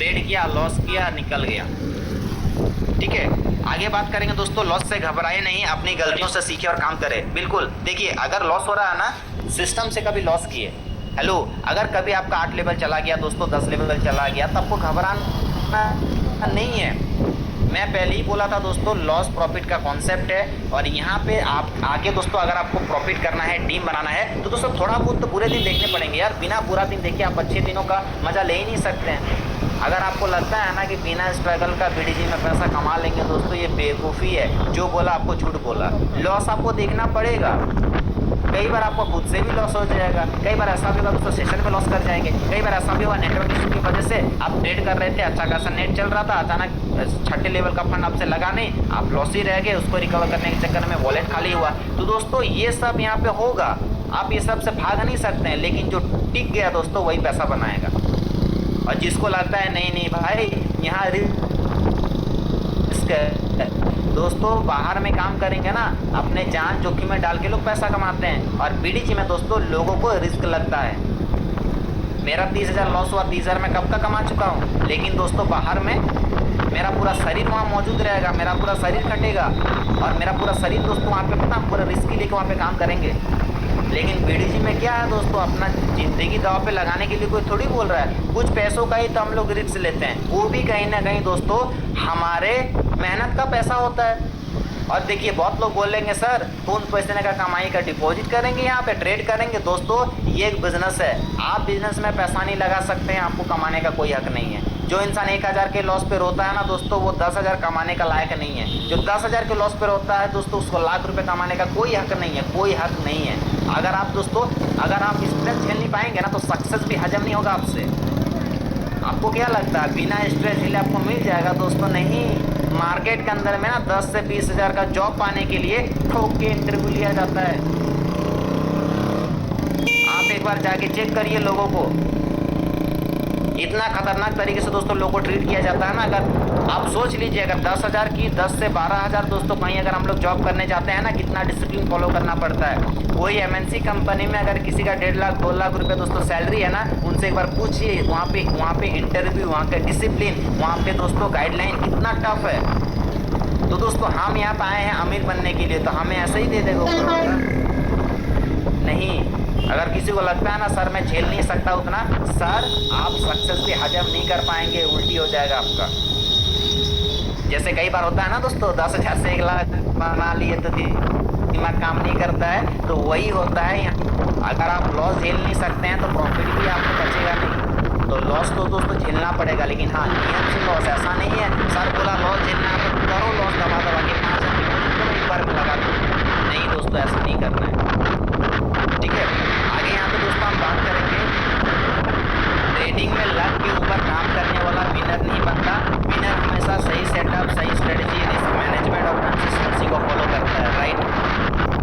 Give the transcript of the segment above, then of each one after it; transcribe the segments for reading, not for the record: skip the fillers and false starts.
Trade किया, loss किया, निकल गया। ठीक है, आगे बात करेंगे दोस्तों। लॉस से घबराए नहीं, अपनी गलतियों से सीखे और काम करें। बिल्कुल, देखिए अगर लॉस हो रहा है ना, सिस्टम से कभी लॉस किए। हेलो, अगर कभी आपका 8 लेवल चला गया दोस्तों, 10 लेवल चला गया, तो आपको घबराना नहीं है। मैं पहले ही बोला था दोस्तों, लॉस प्रॉफिट का कॉन्सेप्ट है। और यहाँ पे आप आगे दोस्तों, अगर आपको प्रॉफिट करना है, टीम बनाना है, तो दोस्तों थोड़ा बहुत तो बुरे दिन देखने पड़ेंगे यार। बिना बुरा दिन देखे आप अच्छे दिनों का मजा ले ही नहीं सकते हैं। अगर आपको लगता है ना कि बिना स्ट्रगल का बीडीजी में पैसा कमा लेंगे दोस्तों, ये बेवकूफ़ी है। जो बोला आपको झूठ बोला। लॉस आपको देखना पड़ेगा। कई बार आपको खुद से भी लॉस हो जाएगा, कई बार ऐसा भी होगा दोस्तों सेशन में लॉस कर जाएंगे, कई बार ऐसा भी होगा नेटवर्क इशू की वजह से आप ट्रेड कर रहे थे, अच्छा खासा नेट चल रहा था, अचानक 6ठे लेवल का फंड आपसे लगा नहीं, आप लॉस ही रह गए। उसको रिकवर करने के चक्कर में वॉलेट खाली हुआ। तो दोस्तों ये सब यहाँ पे होगा, आप ये सब से भाग नहीं सकते हैं। लेकिन जो टिक गया दोस्तों, वही पैसा बनाएगा। और जिसको लगता है नहीं नहीं भाई यहाँ रिस्क है दोस्तों, बाहर में काम करेंगे ना, अपने जान जोखिम में डाल के लोग पैसा कमाते हैं। और बीडीजी में दोस्तों लोगों को रिस्क लगता है। मेरा 30,000 लॉस हुआ, 30,000 मैं कब का कमा चुका हूँ। लेकिन दोस्तों बाहर में मेरा पूरा शरीर वहाँ मौजूद रहेगा, मेरा पूरा शरीर कटेगा। और मेरा पूरा शरीर दोस्तों वहाँ पे पता पूरा रिस्क लेके वहाँ पे काम करेंगे। लेकिन बीडीजी में क्या है दोस्तों, अपना ज़िंदगी दाव पे लगाने के लिए कोई थोड़ी बोल रहा है। कुछ पैसों का ही तो हम लोग रिस्क लेते हैं, वो भी कहीं ना कहीं दोस्तों हमारे मेहनत का पैसा होता है। और देखिए बहुत लोग बोलेंगे सर खून पसीने का कमाई का डिपॉजिट करेंगे, यहाँ पे ट्रेड करेंगे। दोस्तों ये एक बिजनेस है, आप बिजनेस में पैसा नहीं लगा सकते हैं, आपको कमाने का कोई हक नहीं है। जो इंसान 1,000 के लॉस पे रोता है ना दोस्तों, वो 10,000 कमाने का लायक नहीं है। जो 10,000 के लॉस पे रोता है दोस्तों, उसको लाख रुपए कमाने का कोई हक नहीं है, कोई हक नहीं है। अगर आप दोस्तों अगर आप स्ट्रेस झेल नहीं पाएंगे ना, तो सक्सेस भी हजम नहीं होगा आपसे। आपको क्या लगता है बिना स्ट्रेस झेले आपको मिल जाएगा दोस्तों? नहीं। मार्केट के अंदर में ना 10 से 20,000 का जॉब पाने के लिए ठोक के इंटरव्यू लिया जाता है। आप एक बार जाके चेक करिए लोगों को, इतना खतरनाक तरीके से दोस्तों लोगों को ट्रीट किया जाता है ना। अगर आप सोच लीजिए, अगर 10,000 की 10 से 12,000 दोस्तों कहीं अगर हम लोग जॉब करने जाते हैं ना, कितना डिसिप्लिन फॉलो करना पड़ता है। वही एमएनसी कंपनी में अगर किसी का 1.5 लाख 2 लाख रुपए दोस्तों सैलरी है ना, उनसे एक बार पूछिए वहाँ पे इंटरव्यू, वहाँ का डिसिप्लिन, वहाँ पे दोस्तों गाइडलाइन कितना टफ है। तो दोस्तों हम यहाँ पे आए हैं अमीर बनने के लिए, तो हमें ऐसे ही दे देगा नहीं। अगर किसी को लगता है ना सर मैं झेल नहीं सकता उतना, सर आप सक्सेस भी हजम नहीं कर पाएंगे, उल्टी हो जाएगा आपका। जैसे कई बार होता है ना दोस्तों, 10,000 से 1 लाख बना लिए तो दिमाग काम नहीं करता है, तो वही होता है यहाँ। अगर आप लॉस झेल नहीं सकते हैं तो प्रॉफिट भी आपको बचेगा नहीं। तो लॉस तो दोस्तों झेलना पड़ेगा, लेकिन हाँ नियम से लॉस। ऐसा नहीं है सर बोला लॉस झेलना है तो करो लॉस, दबा दबा के 5,000 डिपॉजिट एक बार में लगा दो। नहीं दोस्तों ऐसा नहीं करना है। ठीक है, आगे यहाँ पे दोस्तों हम बात करेंगे ट्रेडिंग में लक के ऊपर काम करने वाला विनर नहीं बनता। विनर हमेशा सही सेटअप, सही स्ट्रेटजी, रिस्क मैनेजमेंट और कंसिस्टेंसी को फॉलो करता है। राइट,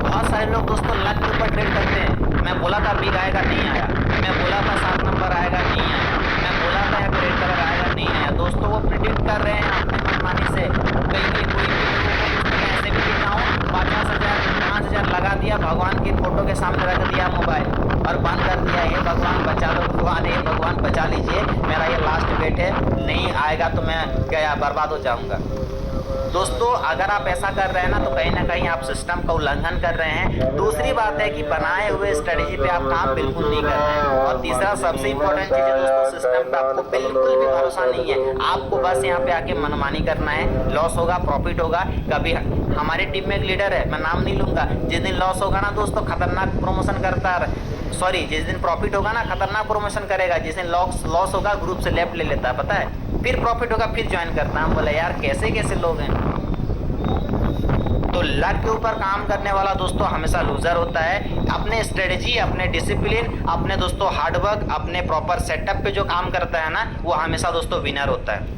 बहुत सारे लोग दोस्तों लक के ऊपर ट्रेड करते हैं। मैं बोला था बिग आएगा, नहीं आया। मैं बोला था 7 नंबर आएगा, नहीं आया। मैं बोला था यहाँ पे रेड कलर आएगा, नहीं आया। दोस्तों वो प्रिडिक्ट कर रहे हैं अपने मनमानी से। कहीं कोई ऐसे भी देखा हूँ 50,000 5,000 लगा दिया, भगवान की फोटो के सामने रख दिया मोबाइल और बंद कर दिया। हे भगवान बचा लो, भगवान हे भगवान बचा लीजिए, मेरा ये लास्ट बेट है, नहीं आएगा तो मैं गया, बर्बाद हो जाऊंगा। दोस्तों अगर आप ऐसा कर रहे हैं ना, तो कहीं ना कहीं आप सिस्टम का उल्लंघन कर रहे हैं। दूसरी बात है कि बनाए हुए स्ट्रेटजी पे आप काम बिल्कुल नहीं कर रहे हैं। और तीसरा सबसे इंपॉर्टेंट चीज़ है दोस्तों, सिस्टम पे आपको बिल्कुल भी भरोसा नहीं है। आपको बस यहाँ पे आके मनमानी करना है। लॉस होगा, प्रॉफिट होगा। कभी हमारी टीम में एक लीडर है, मैं नाम नहीं लूँगा, जिस दिन लॉस होगा ना दोस्तों खतरनाक प्रमोशन करता है। सॉरी, जिस दिन प्रॉफिट होगा ना खतरनाक प्रमोशन करेगा, जिस दिन लॉस होगा ग्रुप से लेफ्ट ले लेता है, पता है। फिर प्रॉफिट होगा फिर ज्वाइन करता है। हम बोले यार कैसे कैसे लोग हैं। तो लक के ऊपर काम करने वाला दोस्तों हमेशा लूजर होता है। अपने स्ट्रेटजी, अपने डिसिप्लिन, अपने दोस्तों हार्डवर्क, अपने प्रॉपर सेटअप पे जो काम करता है ना, वो हमेशा दोस्तों विनर होता है।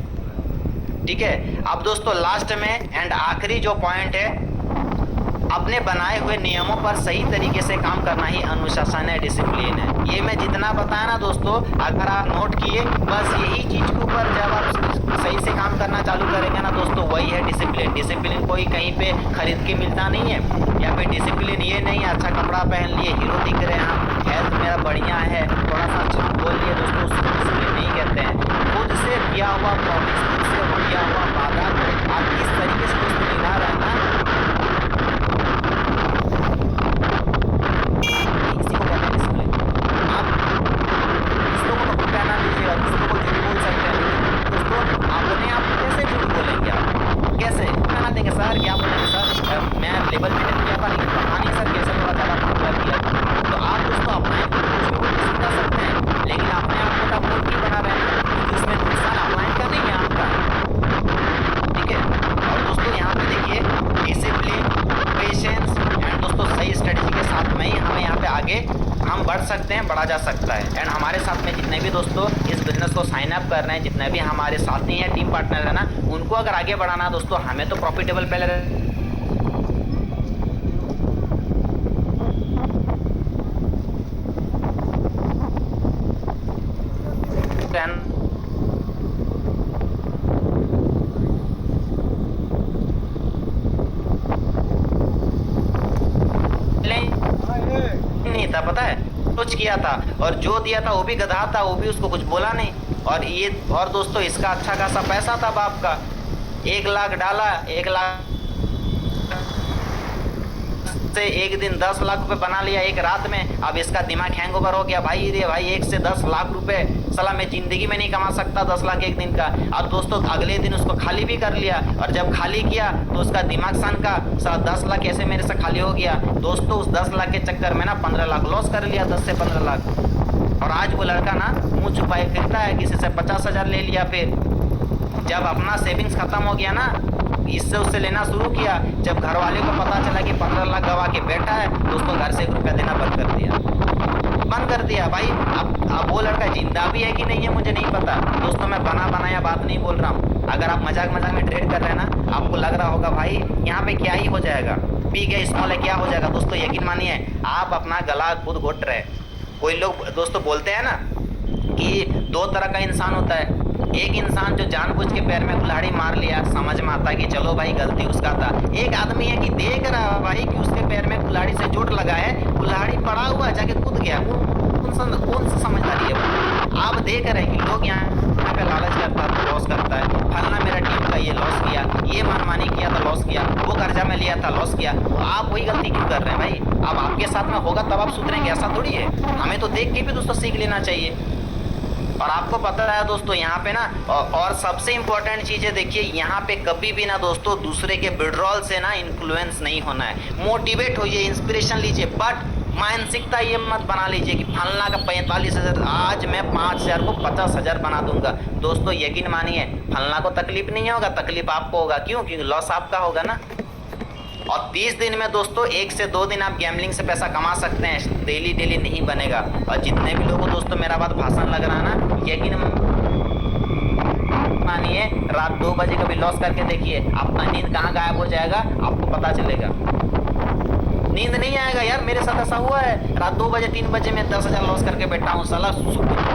ठीक है, अब दोस्तों लास्ट में एंड आखिरी जो पॉइंट है, अपने बनाए हुए नियमों पर सही तरीके से काम करना ही अनुशासन है, डिसिप्लिन है। ये मैं जितना बताया ना दोस्तों, अगर आप नोट किए, बस यही चीज़ के ऊपर जब आप सही से काम करना चालू करेंगे ना दोस्तों, वही है डिसिप्लिन। डिसिप्लिन कोई कहीं पे खरीद के मिलता नहीं है। या फिर डिसिप्लिन ये नहीं है अच्छा कपड़ा पहन लिए, हीरो दिख रहे हैं हम, हेल्थ मेरा बढ़िया है, थोड़ा सा अच्छा बोल लिए दोस्तों, उसको डिसिप्लिन नहीं कहते हैं। खुद से किया सकते हैं, बढ़ा जा सकता है। एंड हमारे साथ में जितने भी दोस्तों इस बिजनेस को साइन अप कर रहे हैं, जितने भी हमारे साथी हैं, टीम पार्टनर है ना, उनको अगर आगे बढ़ाना है दोस्तों, हमें तो प्रॉफिटेबल पहले नहीं था, पता है, कुछ किया था और जो दिया था वो भी गधा था, वो भी उसको कुछ बोला नहीं। और ये और दोस्तों इसका अच्छा खासा पैसा था बाप का, 1 लाख डाला, 1 लाख से एक दिन 10 लाख रुपए बना लिया एक रात में। अब इसका दिमाग हैंगओवर हो गया, भाई रे भाई 1 से 10 लाख रुपए साला मैं जिंदगी में नहीं कमा सकता 10 लाख एक दिन का। अब दोस्तों अगले दिन उसको खाली भी कर लिया, और जब खाली किया तो उसका दिमाग सन का साला 10 लाख ऐसे मेरे से खाली हो गया दोस्तों। उस 10 लाख के चक्कर में ना 15 लाख लॉस कर लिया, 10 से 15 लाख। और आज वो लड़का ना मुंह छुपाए फिरता है, किसी से 50,000 ले लिया, फिर जब अपना सेविंग्स खत्म हो गया ना, इससे उससे लेना शुरू किया। जब घर वाले को पता चला कि 15 लाख गवा के बैठा है, दोस्तों घर से 1 रुपया देना बंद कर दिया भाई। अब वो लड़का जिंदा भी है कि नहीं है मुझे नहीं पता दोस्तों, मैं बनाया बात नहीं बोल रहा हूँ। अगर आप मजाक में ट्रेड कर रहे हैं ना, आपको लग रहा होगा भाई यहाँ पे क्या ही हो जाएगा, पी गए स्मॉल है क्या हो जाएगा, दोस्तों यकीन मानिए आप अपना गला खुद घोट रहे। कोई लोग दोस्तों बोलते हैं ना कि 2 तरह का इंसान होता है, एक इंसान जो जानबूझ के पैर में कुल्हाड़ी मार लिया, समझ में आता कि चलो भाई गलती उसका था। एक आदमी है कि देख रहा है भाई कि उसके पैर में कुल्हाड़ी से चोट लगा है, कुल्हाड़ी पड़ा हुआ है, जाके कूद गया। कौन सा समझदारी है? आप देख रहे हैं कि लोग यहाँ पे लालच करता है तो लॉस करता है, फलना मेरा टीम का ये लॉस किया, ये मनमानी किया तो लॉस किया, वो कर्जा में लिया था लॉस किया। तो आप वही गलती क्यों कर रहे हैं भाई? अब आपके साथ में होगा तब आप सुधरेंगे, ऐसा थोड़ी है। हमें तो देख के भी दोस्तों सीख लेना चाहिए। और आपको पता है दोस्तों यहाँ पे ना और सबसे इम्पोर्टेंट चीज़ है, देखिए यहाँ पे कभी भी ना दोस्तों दूसरे के विड्रॉल से ना इन्फ्लुएंस नहीं होना है। मोटिवेट होइए, इंस्पिरेशन लीजिए, बट मानसिकता ये मत बना लीजिए कि फलना का 45,000 आज मैं 5,000 को 50,000 बना दूंगा। दोस्तों यकीन मानिए फलना को तकलीफ नहीं होगा, तकलीफ आपको होगा। क्यों? क्योंकि लॉस आपका होगा ना। और 30 दिन में दोस्तों 1 से 2 दिन आप गैम्बलिंग से पैसा कमा सकते हैं, डेली नहीं बनेगा। और जितने भी लोगों दोस्तों मेरा बात भाषण लग रहा है ना, यकीन मानिए रात 2 बजे कभी लॉस करके देखिए, आपका नींद कहाँ गायब हो जाएगा आपको पता चलेगा। नींद नहीं आएगा यार, मेरे साथ ऐसा हुआ है। रात 2 बजे 3 बजे में 10,000 लॉस करके बैठा हूँ साला।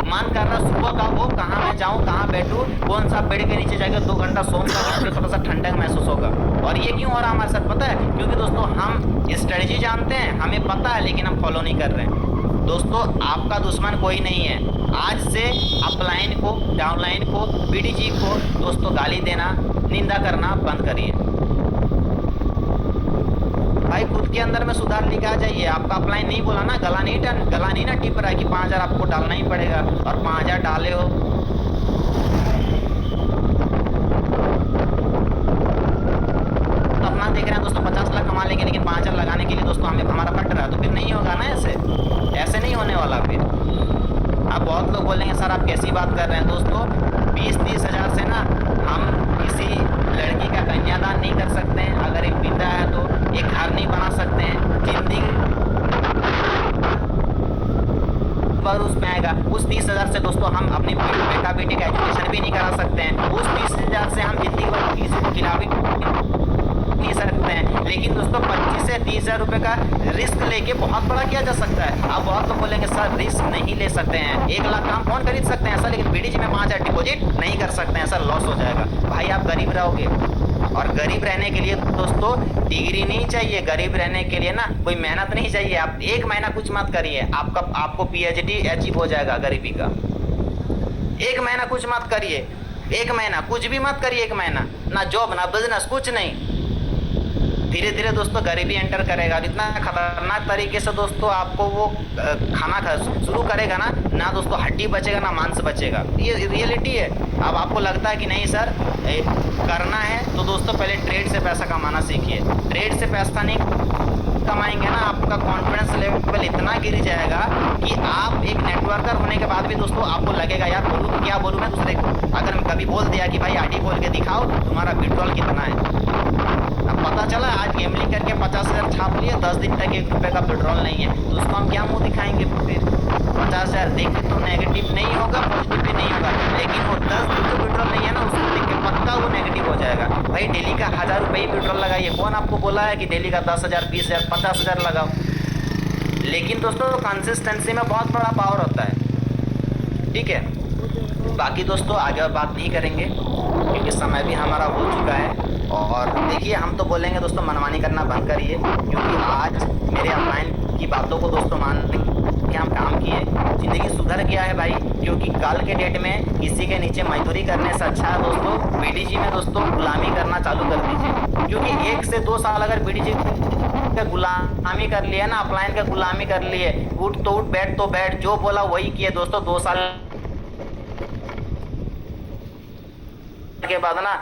मन कर रहा सुबह का वो कहाँ मैं जाऊँ, कहाँ बैठूँ, कौन सा पेड़ के नीचे जाकर 2 घंटा सोऊंगा, थोड़ा सा ठंडक महसूस होगा। और ये क्यों हो रहा है हमारे साथ पता है? क्योंकि दोस्तों हम स्ट्रेटजी जानते हैं, हमें पता है, लेकिन हम फॉलो नहीं कर रहे हैं। दोस्तों आपका दुश्मन कोई नहीं है। आज से अपलाइन को, डाउनलाइन को, बीडीजी को दोस्तों गाली देना, निंदा करना बंद करिए भाई। खुद के अंदर में सुधार लेके आ जाइए। आपका अपलाइन नहीं बोला ना, गला नहीं ना टिप रहा है कि 5,000 आपको डालना ही पड़ेगा, और 5,000 डाले हो अपना देख रहे हैं दोस्तों 50 लाख कमा लेंगे, लेकिन 5,000 लगाने के लिए दोस्तों हमें हमारा फट रहा है, तो फिर नहीं होगा ना। ऐसे नहीं होने वाला। फिर अब बहुत लोग बोलेंगे सर आप कैसी बात कर रहे हैं। दोस्तों 20-30 हज़ार से ना हम किसी लड़की का कन्यादान नहीं कर सकते हैं, अगर एक पिता है तो एक घर नहीं बना सकते हैं, जिंदगी पर उसमें आएगा। उस 30,000 से दोस्तों हम अपने बेटा बेटी का एजुकेशन भी नहीं करा सकते हैं। उस 30,000 से हम जिंदगी भर किसी को खिला भी नहीं सकते हैं। लेकिन दोस्तों 25 से 30,000 रुपये का रिस्क लेके बहुत बड़ा किया जा सकता है। अब बहुत लोग बोलेंगे सर रिस्क नहीं ले सकते हैं, 1 लाख का हम फोन खरीद सकते हैं सर, लेकिन बीडीजी में 5,000 डिपॉजिट नहीं कर सकते हैं सर, लॉस हो जाएगा। भाई आप गरीब रहोगे, और गरीब रहने के लिए दोस्तों डिग्री नहीं चाहिए, गरीब रहने के लिए ना कोई मेहनत नहीं चाहिए। आप 1 महीना कुछ मत करिए, आपको PhD अचीव हो जाएगा गरीबी का। 1 महीना कुछ मत करिए, 1 महीना कुछ भी मत करिए, 1 महीना ना जॉब ना बिजनेस कुछ नहीं, धीरे धीरे दोस्तों गरीबी एंटर करेगा। और इतना खतरनाक तरीके से दोस्तों आपको वो खाना शुरू करेगा ना दोस्तों हड्डी बचेगा ना मांस बचेगा। ये रियलिटी है। अब आपको लगता है कि नहीं सर करना है, तो दोस्तों पहले ट्रेड से पैसा कमाना सीखिए। ट्रेड से पैसा नहीं कमाएंगे ना, आपका कॉन्फिडेंस लेवल इतना गिर जाएगा कि आप एक नेटवर्कर होने के बाद भी दोस्तों आपको लगेगा यार बोलूँ तो क्या बोलूँ मैं दूसरे को। अगर मैं कभी बोल दिया कि भाई आईडी खोल के दिखाओ तुम्हारा विड्रॉल कितना है, अब पता चला आज गैम्बलिंग करके 50,000 छाप लिए, 10 दिन तक 1 रुपये का विड्रॉल नहीं है, तो उसको हम क्या मुँह दिखाएंगे फिर। 50,000 देख के तो नेगेटिव नहीं होगा, पॉजिटिव भी नहीं होगा, लेकिन वो 10 दिन जो पेट्रोल नहीं है ना उसको देख के पक्का वो नेगेटिव हो जाएगा। भाई डेली का 1000 रुपये पेट्रोल लगाइए, कौन आपको बोला है कि डेली का 10,000 20,000 50,000 लगाओ। लेकिन दोस्तों कंसिस्टेंसी में बहुत बड़ा पावर होता है, ठीक है। बाकी दोस्तों आगे और बात नहीं करेंगे क्योंकि समय भी हमारा हो चुका है। और देखिए हम तो बोलेंगे दोस्तों मनमानी करना बंद करिए, क्योंकि आज मेरे अपलाइन की बातों को दोस्तों मान के हम काम किए, ज़िंदगी सुधर गया है भाई। क्योंकि कल के डेट में किसी के नीचे मजदूरी करने से अच्छा है दोस्तों बीडीजी में दोस्तों गुलामी करना चालू कर दीजिए। क्योंकि 1 से 2 साल अगर बीडीजी का गुलामी कर लिए ना, अपलाइन का गुलामी कर लिए, उठ तो उठ बैठ तो बैठ, जो बोला वही किए दोस्तों। 2 साल के बाद ना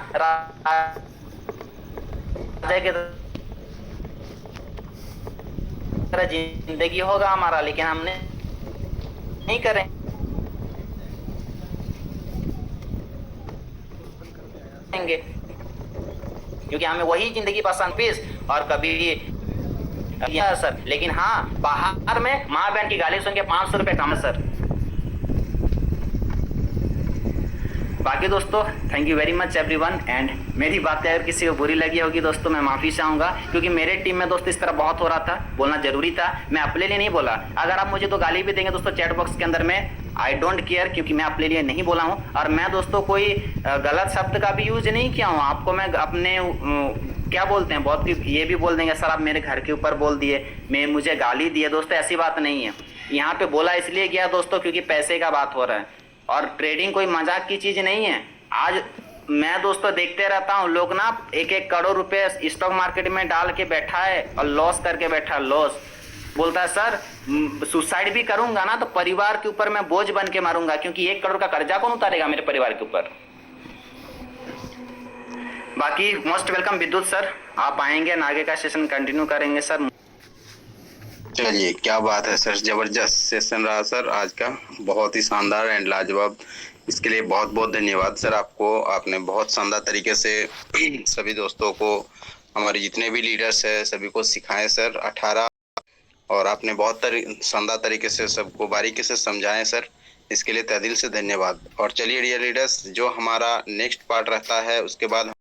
की तरह जिंदगी होगा हमारा, लेकिन हमने नहीं करेंगे क्योंकि हमें वही जिंदगी पसंद पीस और कभी सर। लेकिन हाँ बाहर में माँ बहन की गाली सुन के 500 रुपये कम है सर। बाकी दोस्तों thank you very much everyone. And मेरी बातें अगर किसी को बुरी लगी होगी दोस्तों मैं माफ़ी चाहूँगा, क्योंकि मेरे टीम में दोस्तों इस तरह बहुत हो रहा था, बोलना जरूरी था, मैं अपने लिए नहीं बोला। अगर आप मुझे तो गाली भी देंगे दोस्तों चैट बॉक्स के अंदर में, आई डोंट केयर, क्योंकि मैं अपने लिए नहीं बोला हूँ। और मैं दोस्तों कोई गलत शब्द का भी यूज नहीं किया हूँ। आपको मैं अपने क्या बोलते हैं, बहुत ये भी बोल देंगे सर आप मेरे घर के ऊपर बोल दिए, मैं मुझे गाली दिए। दोस्तों ऐसी बात नहीं है, यहाँ पे बोला इसलिए गया दोस्तों क्योंकि पैसे का बात हो रहा है, और ट्रेडिंग कोई मजाक की चीज़ नहीं है। आज मैं दोस्तों देखते रहता हूँ लोग ना 1-1 करोड़ रुपए स्टॉक मार्केट में डाल के बैठा है और लॉस करके बैठा, लॉस बोलता है सर सुसाइड भी करूंगा ना तो परिवार के ऊपर मैं बोझ बन के मारूंगा, क्योंकि 1 करोड़ का कर्जा कौन उतारेगा मेरे परिवार के ऊपर। बाकी मोस्ट वेलकम विद्युत सर, आप आएंगे ना आगे का सेशन कंटिन्यू करेंगे सर। चलिए क्या बात है सर, जबरदस्त सेशन रहा सर आज का, बहुत ही शानदार एंड लाजवाब। इसके लिए बहुत बहुत धन्यवाद सर आपको। आपने बहुत शानदार तरीके से सभी दोस्तों को, हमारे जितने भी लीडर्स हैं सभी को सिखाएं सर 18, और आपने बहुत शानदार तरीके से सबको बारीकी से समझाएं सर, इसके लिए तहे दिल से धन्यवाद। और चलिए डियर लीडर्स, जो हमारा नेक्स्ट पार्ट रहता है उसके बाद